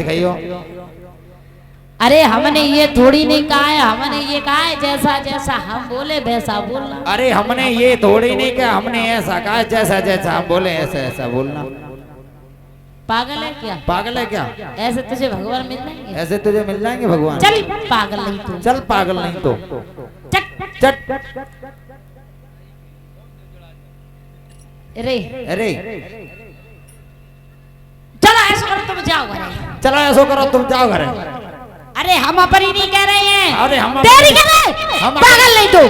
दिखाइयो। अरे हमने ये थोड़ी नहीं कहा है, हमने ये कहा है जैसा जैसा हम बोले वैसा बोलना। अरे हमने ये थोड़ी नहीं कहा, हमने ऐसा कहा जैसा जैसा हम बोले ऐसा ऐसा बोलना। पागल है क्या? पागल है क्या? ऐसे तुझे भगवान मिल जाएंगे? ऐसे तुझे मिल जाएंगे भगवान? चल पागल नहीं तू, चल पागल नहीं तो चट चट। अरे अरे चलो ऐसा करो तुम जाओ घरे। चलो ऐसा करो तुम जाओ घर। अरे हम अपनी नहीं कह रहे हैं, अरे हम तेरी कह रहे हैं। पागल नहीं तू।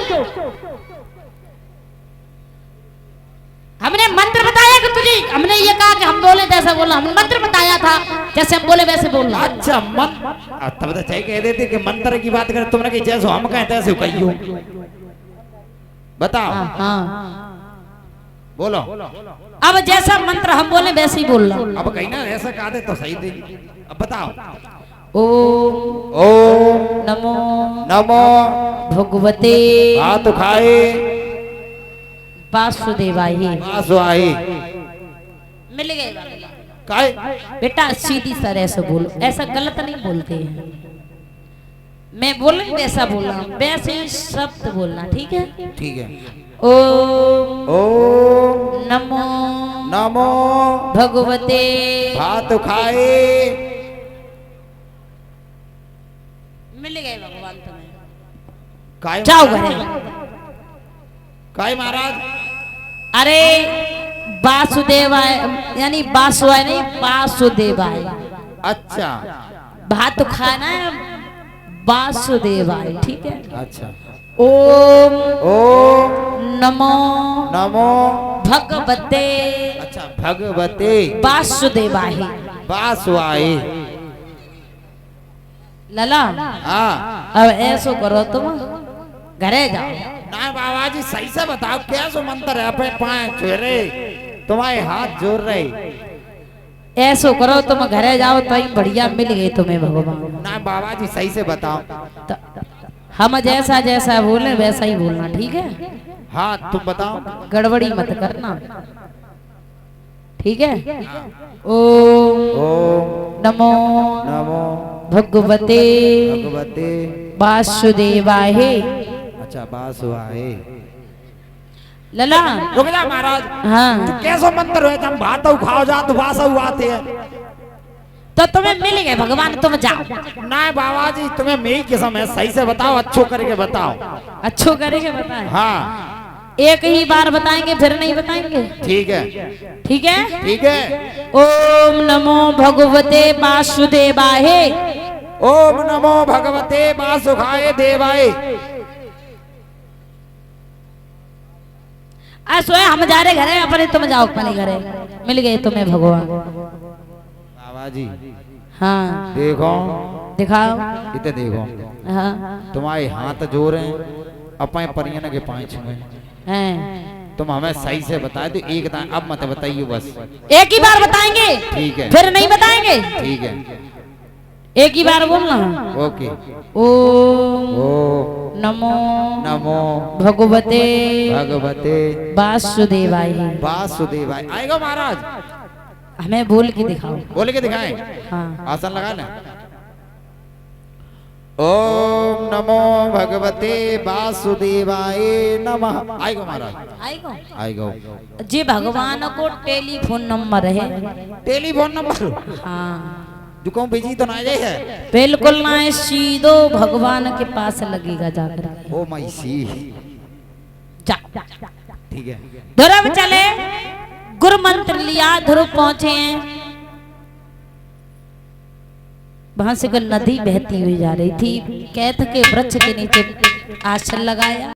हमने मंत्र बताया कि तुझे, हमने ये कहा कि हम बोले तैसा बोलना। हमने मंत्र बताया था जैसे हम बोले वैसे बोलना। अच्छा तब तो चाहिए कह देते कि मंत्र की बात करें तुमने कि जैसे हम कहें तैसे कहियो। बताओ। हाँ बोलो। अब जैसा मंत्र हम बोले वैसे ही बोलना। अब कहीं ना ऐसा कहा दे तो सही दे। अब बताओ। ओम नमो नमो भगवते हाथ खाए वासुदेवाय। वासुआई मिल गए काय? बेटा सीधी तरह से बोलो, ऐसा गलत नहीं बोलते हैं। मैं बोल वैसा बोलना, वैसे ही शब्द बोलना, ठीक है? ठीक है। ओम ओम नमो नमो भगवते हाथ खाए। मिल गए भगवान तुम्हें। काय जाओ महाराज? घरे। काय महाराज? अरे वासुदेवाय यानी वासुदेवाय नहीं वासुदेवाय। अच्छा भात खाना है वासुदेवाय, ठीक है? अच्छा। ओम ओम नमो नमो भगवते अच्छा भगवते वासुदेवाय। वासुआई। लला हाँ अब ऐसो करो तुम घरे जाओ। ना बाबा जी सही से बताओ क्या सो मंत्र है? अपने पाँव छुए रहे, तुम्हारे हाथ जोड़ रहे। ऐसो करो तुम घरे जाओ तो ही बढ़िया मिल गई तुम्हें भगवान। ना बाबा जी सही से बताओ। तो हम जैसा जैसा बोले वैसा ही बोलना, ठीक है? हाँ तुम बताओ। गड़बड़ी मत करना, ठीक है? ओम ओम नमो नमो भगवते भगवते वासुदेवाय। अच्छा वासुआई। लला रुक जा महाराज। हाँ तो कैसो मंत्र है? हम भात खाओ जा तो भाषा आते हैं तो तुम्हें मिल गए भगवान, तुम जाओ। ना बाबा जी तुम्हें मेरी किस्म है, सही से बताओ, अच्छो करके बताओ। अच्छो करेंगे बताएं। हाँ एक ही बार बताएंगे फिर नहीं बताएंगे, ठीक है। ठीक है? ठीक है। ओम नमो भगवते वासुदेवाय। ओम नमो भगवते वासुदेवाय देवाय। सोए हम जा रहे घरे अपने, तुम जाओ अपने घरे। मिल गए तुम्हें भगवान। बाबा जी हाँ देखो, दिखाओ। इतने देखो हाँ तुम्हारे हाथ जोड़ रहे हैं, अपने परियन के पाँव छुए हैं। तुम हमें सही से बताए तो एक दान अब मत बताइए बस। एक ही बार बताएंगे, ठीक है। फिर नहीं बताएंगे, ठीक है। एक ही बार बोलना। ओके। ओम ओम नमो नमो भगवते भगवते वासुदेवाय। वासुदेवाय। आएगा महाराज? हमें बोल के दिखाओ। बोल के दिखाएं? हाँ आसन लगा ना। ओम नमो भगवते वासुदेवाय नमः। आएगा महाराज? आएगो। आएगा। जी भगवान को टेलीफोन नंबर है। Telephone number? हाँ जो कहूँ बिजी तो ना जाए है? बिल्कुल ना है, सीधो भगवान के पास लगेगा जाकर। ओ माय सी। जा ठीक है। ध्रुव चले, गुरु मंत्र लिया, ध्रुव पहुंचे हैं। वहां से कोई नदी बहती हुई जा रही थी। कैथ के वृक्ष के नीचे आसन लगाया।